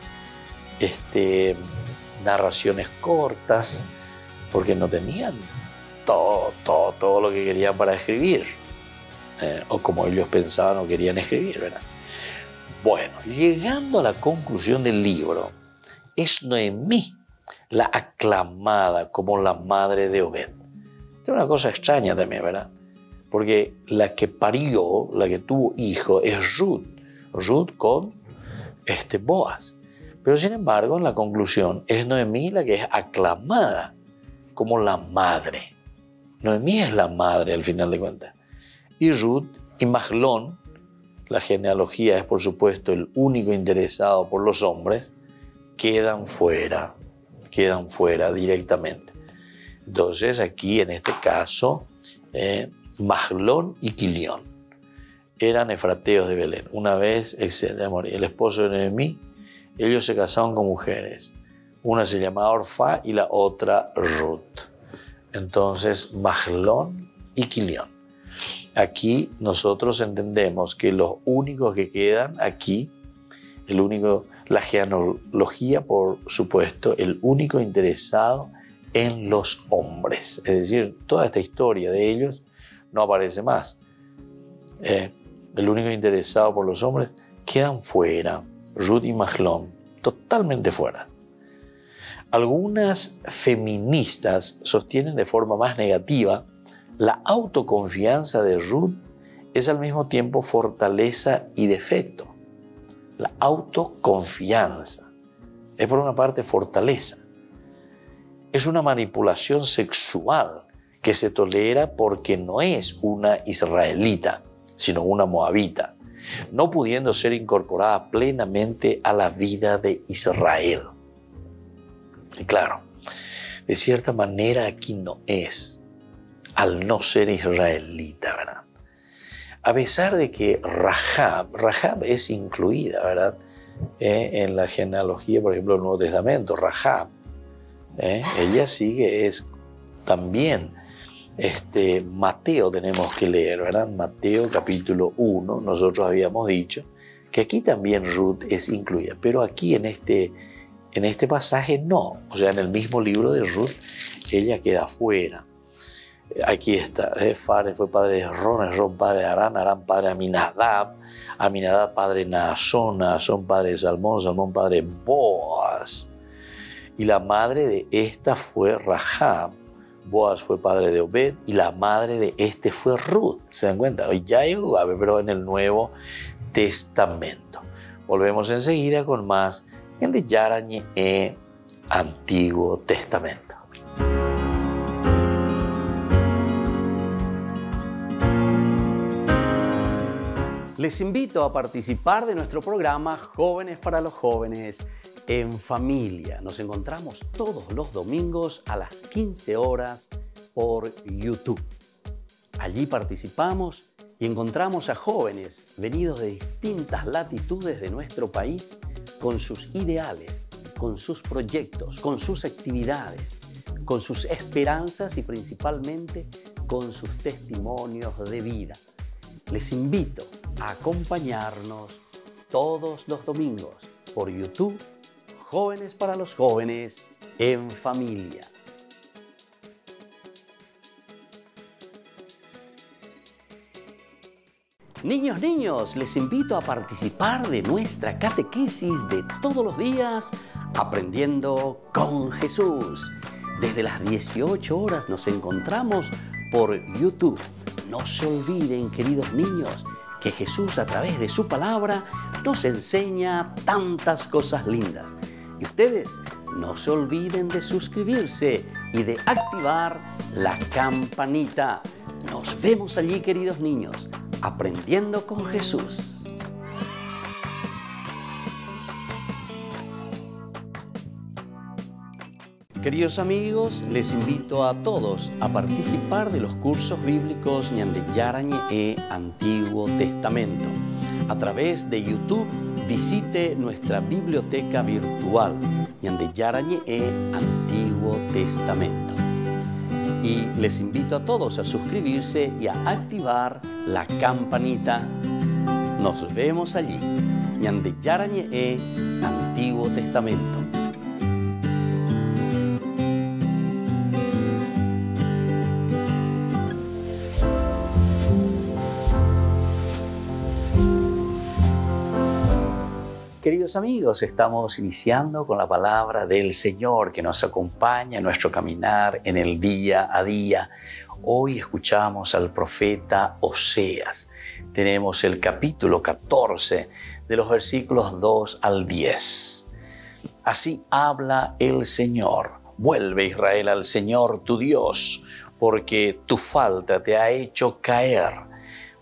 narraciones cortas, porque no tenían todo lo que querían para escribir, o como ellos pensaban o querían escribir, ¿verdad? Bueno, llegando a la conclusión del libro, es Noemí la aclamada como la madre de Obed. Es una cosa extraña también, ¿verdad? porque la que parió, la que tuvo hijo, es Ruth. Ruth con Boaz. Pero sin embargo, en la conclusión, es Noemí la que es aclamada como la madre. Noemí es la madre al final de cuentas. Y Ruth y Mahlón, la genealogía es por supuesto el único interesado por los hombres, quedan fuera directamente. Entonces aquí en este caso, Mahlón y Quilión eran efrateos de Belén. Una vez el esposo de Noemí, ellos se casaron con mujeres. Una se llamaba Orfá y la otra Ruth. Entonces Mahlón y Quilión. Aquí nosotros entendemos que los únicos que quedan aquí, la genealogía, por supuesto, el único interesado en los hombres. Es decir, toda esta historia de ellos no aparece más. El único interesado por los hombres quedan fuera. Ruth y Mahlón, totalmente fuera. Algunas feministas sostienen de forma más negativa la autoconfianza de Ruth es al mismo tiempo fortaleza y defecto. La autoconfianza es por una parte fortaleza. Es una manipulación sexual que se tolera porque no es una israelita, sino una moabita, no pudiendo ser incorporada plenamente a la vida de Israel. Y claro, de cierta manera aquí no es, al no ser israelita, ¿verdad? A pesar de que Rahab es incluida, ¿verdad? En la genealogía, por ejemplo, del Nuevo Testamento, Rahab, ella sigue, es también, Mateo tenemos que leer, ¿verdad? Mateo capítulo 1, nosotros habíamos dicho que aquí también Ruth es incluida, pero aquí en este pasaje no, o sea, en el mismo libro de Ruth, ella queda fuera. Aquí está, Fares fue padre de Esrón, Esrón padre de Arán, Arán padre de Aminadab, Aminadab padre de Naasón, Naasón padre de Salmón, Salmón padre de Boaz. Y la madre de esta fue Rahab. Boaz fue padre de Obed y la madre de este fue Ruth. ¿Se dan cuenta? Hoy ya hay Ugabe, pero en el Nuevo Testamento. Volvemos enseguida con más en de Yarañe Antiguo Testamento. Les invito a participar de nuestro programa Jóvenes para los Jóvenes en Familia. Nos encontramos todos los domingos a las 15 horas por YouTube. Allí participamos y encontramos a jóvenes venidos de distintas latitudes de nuestro país con sus ideales, con sus proyectos, con sus actividades, con sus esperanzas y principalmente con sus testimonios de vida. Les invito a acompañarnos todos los domingos por YouTube, Jóvenes para los Jóvenes en Familia. Niños, les invito a participar de nuestra catequesis de todos los días, Aprendiendo con Jesús. Desde las 18 horas nos encontramos por YouTube. No se olviden, queridos niños, que Jesús a través de su palabra nos enseña tantas cosas lindas. Y ustedes no se olviden de suscribirse y de activar la campanita. Nos vemos allí, queridos niños, Aprendiendo con Jesús. Queridos amigos, les invito a todos a participar de los cursos bíblicos Ñande Yarañe Antiguo Testamento. A través de YouTube, visite nuestra biblioteca virtual Ñande Yarañe Antiguo Testamento. Y les invito a todos a suscribirse y a activar la campanita. Nos vemos allí, Ñande Yarañe Antiguo Testamento. Queridos amigos, estamos iniciando con la palabra del Señor que nos acompaña en nuestro caminar en el día a día. Hoy escuchamos al profeta Oseas. Tenemos el capítulo 14 de los versículos 2 al 10. Así habla el Señor. Vuelve, Israel, al Señor tu Dios, porque tu falta te ha hecho caer.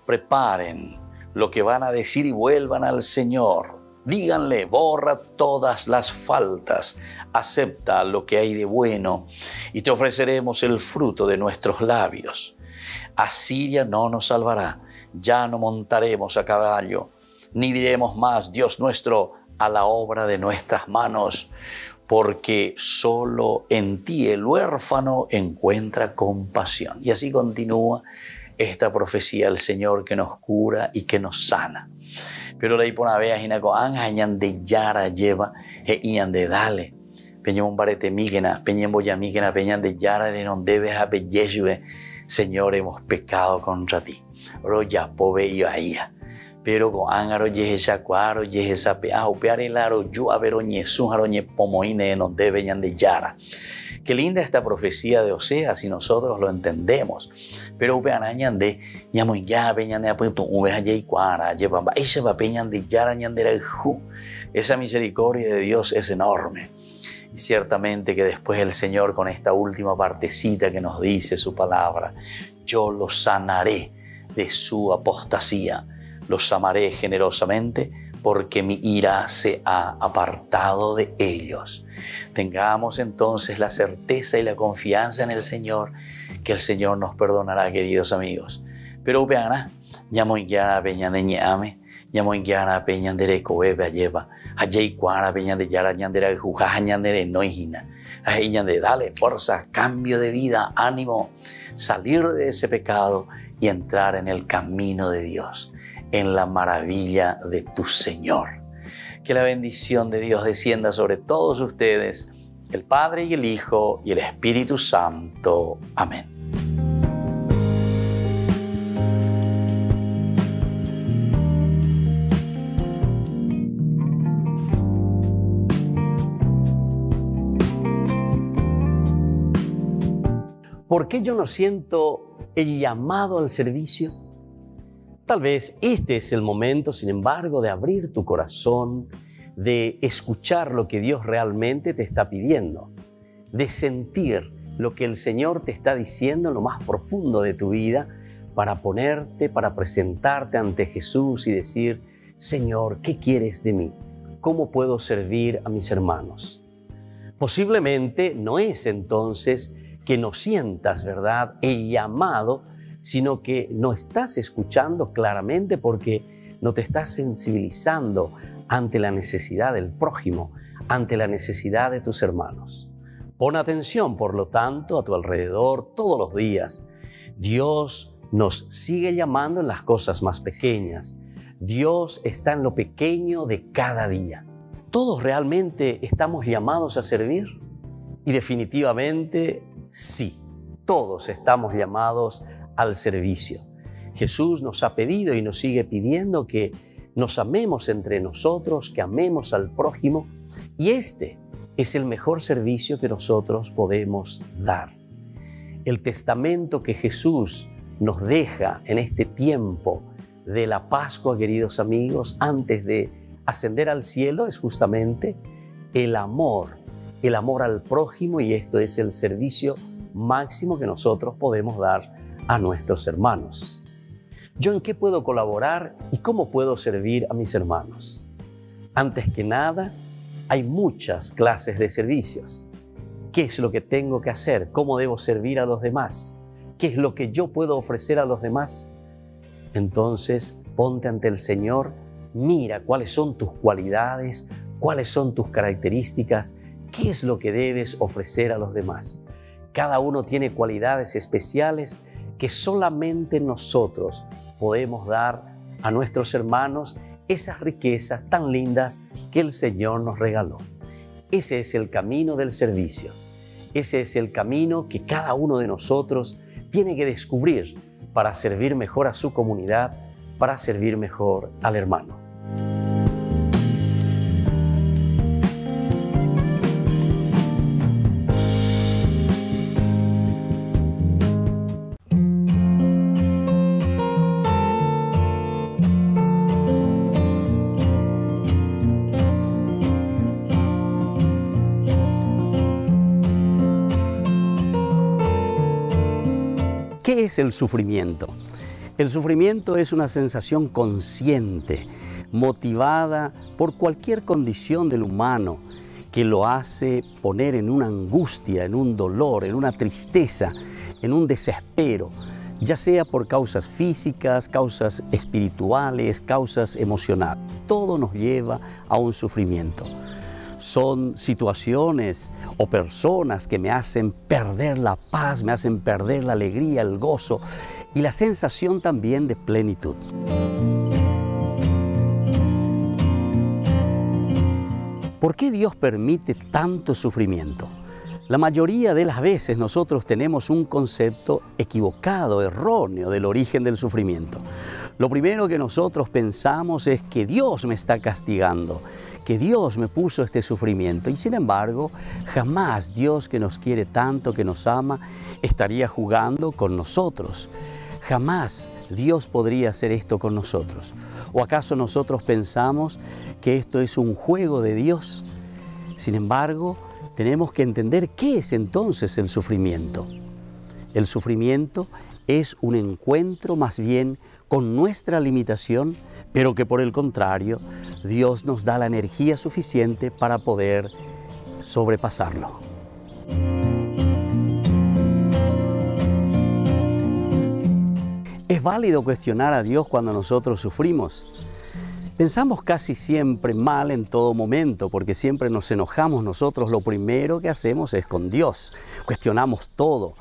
Preparen lo que van a decir y vuelvan al Señor. Díganle, borra todas las faltas, acepta lo que hay de bueno y te ofreceremos el fruto de nuestros labios. Asiria no nos salvará, ya no montaremos a caballo, ni diremos más, Dios nuestro, a la obra de nuestras manos, porque solo en ti el huérfano encuentra compasión. Y así continúa esta profecía del Señor que nos cura y que nos sana. Pero la ipona vea jinako angañan de yara lleva e ian de dale. Peñemos barete mígena, peñemos ya mígena, peñan de yara de non debes a pellejue. Señor, hemos pecado contra ti. Roya pove y aía. Pero con ángaro yeje chacuaro, yeje sapeajo, pearelaro, yo a veroñe, sujaroñe, pomoine, non debeñan de yara. Qué linda esta profecía de Oseas si nosotros lo entendemos. Pero upeanañan de ñamoy ya peñan de apunto uveja yei cuara, lleva ese va peñan de yara ñandera ju. Esa misericordia de Dios es enorme. Y ciertamente que después el Señor con esta última partecita que nos dice su palabra, yo los sanaré de su apostasía, los amaré generosamente porque mi ira se ha apartado de ellos. Tengamos entonces la certeza y la confianza en el Señor, que el Señor nos perdonará, queridos amigos. Pero vean, ñamoyara peñan de ñame, ñamoyara peñan de recobe lleva, alley cuara peñan de yara ñandera juja ñandere noijina, ñande dale fuerza, cambio de vida, ánimo, salir de ese pecado y entrar en el camino de Dios, en la maravilla de tu Señor. Que la bendición de Dios descienda sobre todos ustedes, el Padre y el Hijo y el Espíritu Santo. Amén. ¿Por qué yo no siento el llamado al servicio? Tal vez este es el momento, sin embargo, de abrir tu corazón, de escuchar lo que Dios realmente te está pidiendo, de sentir lo que el Señor te está diciendo en lo más profundo de tu vida para ponerte, para presentarte ante Jesús y decir, Señor, ¿qué quieres de mí? ¿Cómo puedo servir a mis hermanos? Posiblemente no es entonces que no sientas, ¿verdad?, el llamado, sino que no estás escuchando claramente porque no te estás sensibilizando ante la necesidad del prójimo, ante la necesidad de tus hermanos. Pon atención, por lo tanto, a tu alrededor todos los días. Dios nos sigue llamando en las cosas más pequeñas. Dios está en lo pequeño de cada día. ¿Todos realmente estamos llamados a servir? Y definitivamente sí, todos estamos llamados al servicio. Jesús nos ha pedido y nos sigue pidiendo que nos amemos entre nosotros, que amemos al prójimo, y este es el mejor servicio que nosotros podemos dar. El testamento que Jesús nos deja en este tiempo de la Pascua, queridos amigos, antes de ascender al cielo, es justamente el amor al prójimo, y esto es el servicio máximo que nosotros podemos dar a nuestros hermanos. ¿Yo en qué puedo colaborar y cómo puedo servir a mis hermanos? Antes que nada, hay muchas clases de servicios. ¿Qué es lo que tengo que hacer? ¿Cómo debo servir a los demás? ¿Qué es lo que yo puedo ofrecer a los demás? Entonces, ponte ante el Señor, mira cuáles son tus cualidades, cuáles son tus características, qué es lo que debes ofrecer a los demás. Cada uno tiene cualidades especiales que solamente nosotros podemos dar a nuestros hermanos, esas riquezas tan lindas que el Señor nos regaló. Ese es el camino del servicio. Ese es el camino que cada uno de nosotros tiene que descubrir para servir mejor a su comunidad, para servir mejor al hermano. ¿Qué es el sufrimiento? El sufrimiento es una sensación consciente, motivada por cualquier condición del humano que lo hace poner en una angustia, en un dolor, en una tristeza, en un desespero, ya sea por causas físicas, causas espirituales, causas emocionales. Todo nos lleva a un sufrimiento. Son situaciones o personas que me hacen perder la paz, me hacen perder la alegría, el gozo y la sensación también de plenitud. ¿Por qué Dios permite tanto sufrimiento? La mayoría de las veces nosotros tenemos un concepto equivocado, erróneo del origen del sufrimiento. Lo primero que nosotros pensamos es que Dios me está castigando, que Dios me puso este sufrimiento. Y sin embargo, jamás Dios, que nos quiere tanto, que nos ama, estaría jugando con nosotros. Jamás Dios podría hacer esto con nosotros. ¿O acaso nosotros pensamos que esto es un juego de Dios? Sin embargo, tenemos que entender qué es entonces el sufrimiento. El sufrimiento es un encuentro más bien con nuestra limitación, pero que por el contrario, Dios nos da la energía suficiente para poder sobrepasarlo. ¿Es válido cuestionar a Dios cuando nosotros sufrimos? Pensamos casi siempre mal en todo momento, porque siempre nos enojamos nosotros. Lo primero que hacemos es con Dios. Cuestionamos todo.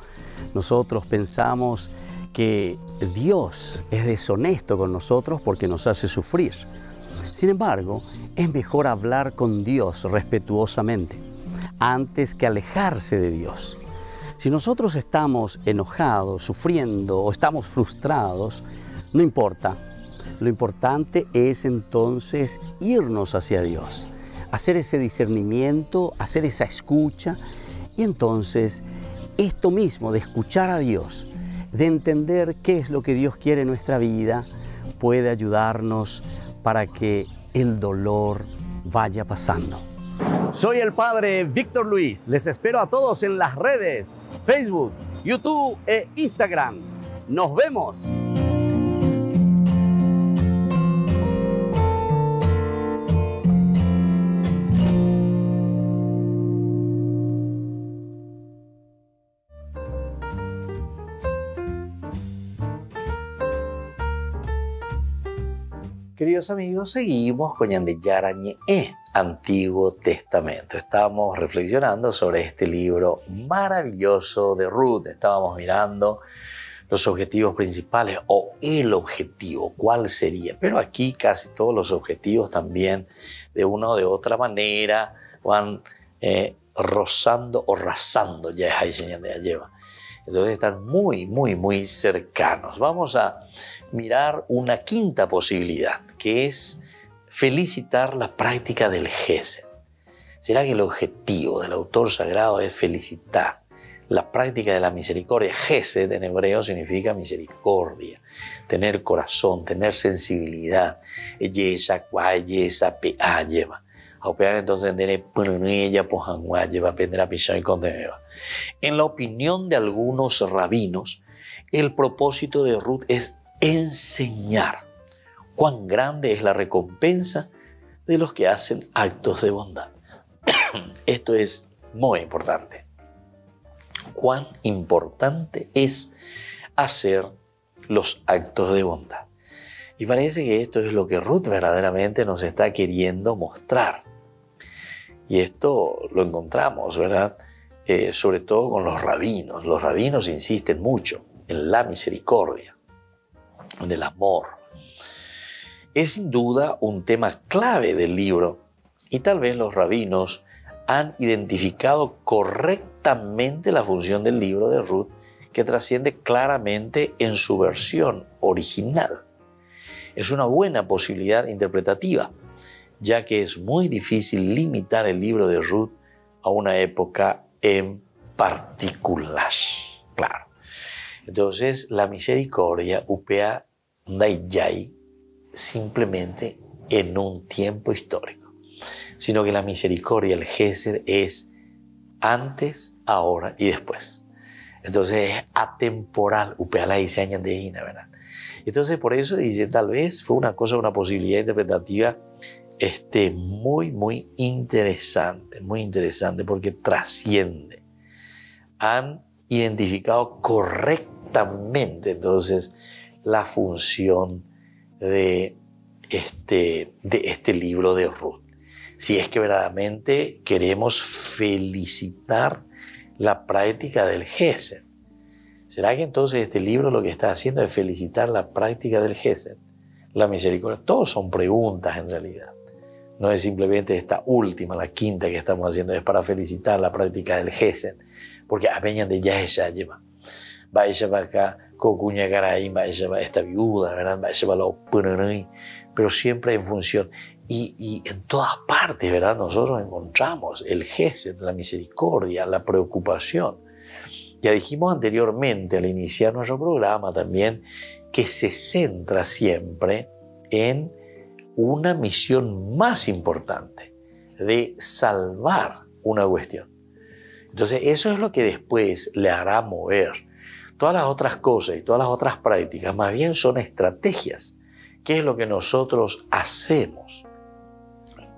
Nosotros pensamos que Dios es deshonesto con nosotros porque nos hace sufrir. Sin embargo, es mejor hablar con Dios respetuosamente antes que alejarse de Dios. Si nosotros estamos enojados, sufriendo o estamos frustrados, no importa. Lo importante es entonces irnos hacia Dios, hacer ese discernimiento, hacer esa escucha y entonces esto mismo de escuchar a Dios, de entender qué es lo que Dios quiere en nuestra vida, puede ayudarnos para que el dolor vaya pasando. Soy el Padre Víctor Luis. Les espero a todos en las redes, Facebook, YouTube e Instagram. ¡Nos vemos! Queridos amigos, seguimos con Ñande Yarañe, Antiguo Testamento. Estamos reflexionando sobre este libro maravilloso de Ruth. Estábamos mirando los objetivos principales o el objetivo, cuál sería. Pero aquí casi todos los objetivos también de una o de otra manera van rozando o rasando, ya es ahí señal de lleva. Entonces están muy cercanos. Vamos a mirar una quinta posibilidad, que es felicitar la práctica del Gesed. ¿Será que el objetivo del autor sagrado es felicitar la práctica de la misericordia? Gesed en hebreo significa misericordia, tener corazón, tener sensibilidad. Ella lleva. Entonces, en la opinión de algunos rabinos, el propósito de Ruth es enseñar cuán grande es la recompensa de los que hacen actos de bondad. Esto es muy importante. Cuán importante es hacer los actos de bondad. Y parece que esto es lo que Ruth verdaderamente nos está queriendo mostrar. Y esto lo encontramos, ¿verdad? Sobre todo con los rabinos. Los rabinos insisten mucho en la misericordia, en el amor. Es sin duda un tema clave del libro y tal vez los rabinos han identificado correctamente la función del libro de Ruth, que trasciende claramente en su versión original. Es una buena posibilidad interpretativa, ya que es muy difícil limitar el libro de Ruth a una época en particular. Claro. Entonces, la misericordia upea daiyai simplemente en un tiempo histórico, sino que la misericordia, el Gesed, es antes, ahora y después. Entonces es atemporal, upea dice años de Gina, ¿verdad? Entonces por eso dice, tal vez fue una cosa, una posibilidad interpretativa muy interesante porque trasciende. Han identificado correctamente entonces la función de este libro de Ruth. Si es que verdaderamente queremos felicitar la práctica del Gesed. ¿Será que entonces este libro lo que está haciendo es felicitar la práctica del Gesed? La misericordia. Todos son preguntas en realidad. No es simplemente esta última, la quinta que estamos haciendo, es para felicitar la práctica del Gesed. Porque apeñan de ya ella lleva. Va ella va acá, cocuña caray, va ella va esta viuda, ¿verdad? Va ella va la opuneray, pero siempre en función. Y en todas partes, ¿verdad? Nosotros encontramos el Gesed, la misericordia, la preocupación. Ya dijimos anteriormente, al iniciar nuestro programa también, que se centra siempre en una misión más importante, de salvar una cuestión. Entonces, eso es lo que después le hará mover. Todas las otras cosas y todas las otras prácticas, más bien son estrategias. ¿Qué es lo que nosotros hacemos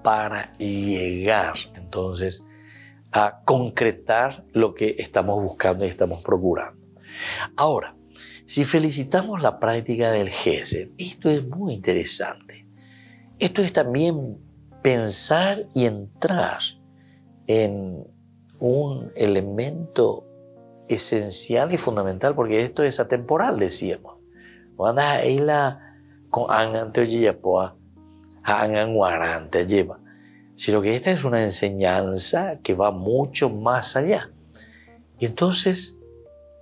para llegar, entonces, a concretar lo que estamos buscando y estamos procurando? Ahora, si felicitamos la práctica del Gesed, esto es muy interesante. Esto es también pensar y entrar en un elemento esencial y fundamental, porque esto es atemporal, decíamos. Cuando ahí la con angante yapoa, angan guarante lleva, sino que esta es una enseñanza que va mucho más allá. Y entonces,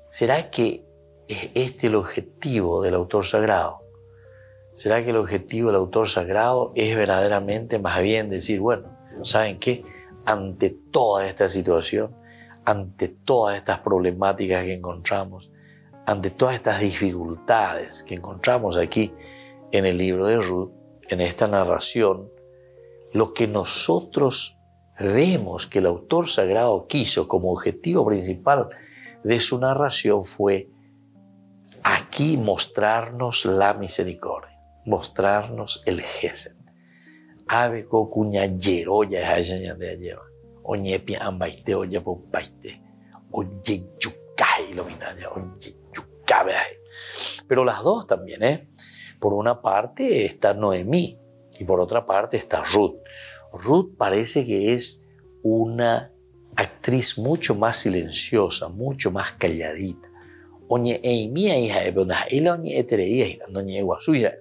¿será que es este el objetivo del autor sagrado? ¿Será que el objetivo del autor sagrado es verdaderamente más bien decir, bueno, ¿saben qué? Ante toda esta situación, ante todas estas problemáticas que encontramos, ante todas estas dificultades que encontramos aquí en el libro de Ruth, en esta narración, lo que nosotros vemos que el autor sagrado quiso como objetivo principal de su narración fue aquí mostrarnos la misericordia, mostrarnos el Gesed. Ave cocuña yeroya es allá de lleva. Oye pia ambaite oye popaite. Oye yukai lo minaya. Oye yucabe. Pero las dos también, Por una parte está Noemí y por otra parte está Ruth. Ruth parece que es una actriz mucho más silenciosa, mucho más calladita. Oye eimia hija de pona ila oye etereía hitando oye iguasuya.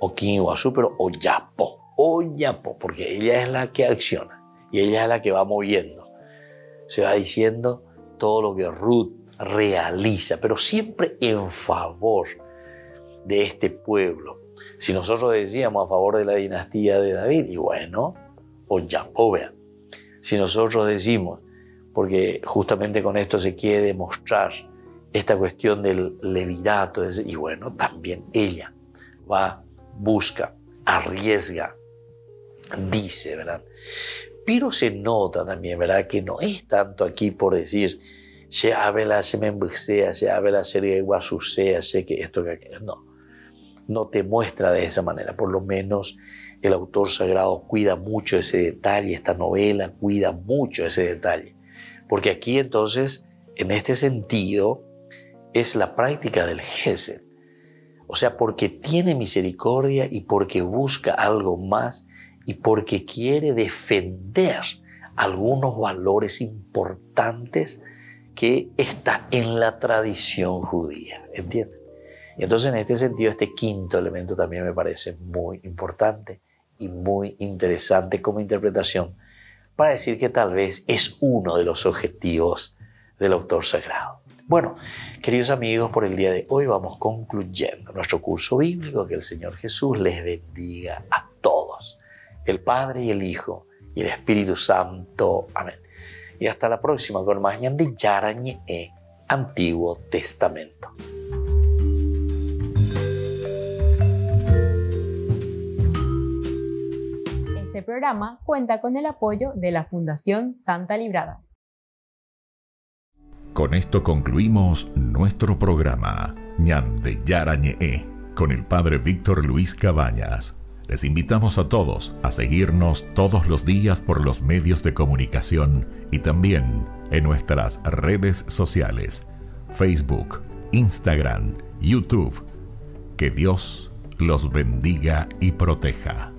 O quien iguasú pero oyapo. Oyapo, porque ella es la que acciona y ella es la que va moviendo. Se va diciendo todo lo que Ruth realiza, pero siempre en favor de este pueblo. Si nosotros decíamos a favor de la dinastía de David, y bueno, oyapo, vea. Si nosotros decimos, porque justamente con esto se quiere demostrar esta cuestión del levirato, y bueno, también ella va, busca, arriesga, dice, ¿verdad? Pero se nota también, ¿verdad? Que no es tanto aquí por decir, se habla, se me embusea, se habla, se le guasucea, sé que esto, que aquello. No te muestra de esa manera. Por lo menos el autor sagrado cuida mucho ese detalle, esta novela cuida mucho ese detalle. Porque aquí entonces, en este sentido, es la práctica del Gesed. O sea, porque tiene misericordia y porque busca algo más y porque quiere defender algunos valores importantes que están en la tradición judía, ¿entienden? Y entonces en este sentido este quinto elemento también me parece muy importante y muy interesante como interpretación para decir que tal vez es uno de los objetivos del autor sagrado. Bueno, queridos amigos, por el día de hoy vamos concluyendo nuestro curso bíblico. Que el Señor Jesús les bendiga a todos, el Padre y el Hijo y el Espíritu Santo. Amén. Y hasta la próxima con más de Yarañe Antiguo Testamento. Este programa cuenta con el apoyo de la Fundación Santa Librada. Con esto concluimos nuestro programa Ñande Yarañe con el Padre Víctor Luis Cabañas. Les invitamos a todos a seguirnos todos los días por los medios de comunicación y también en nuestras redes sociales, Facebook, Instagram, YouTube. Que Dios los bendiga y proteja.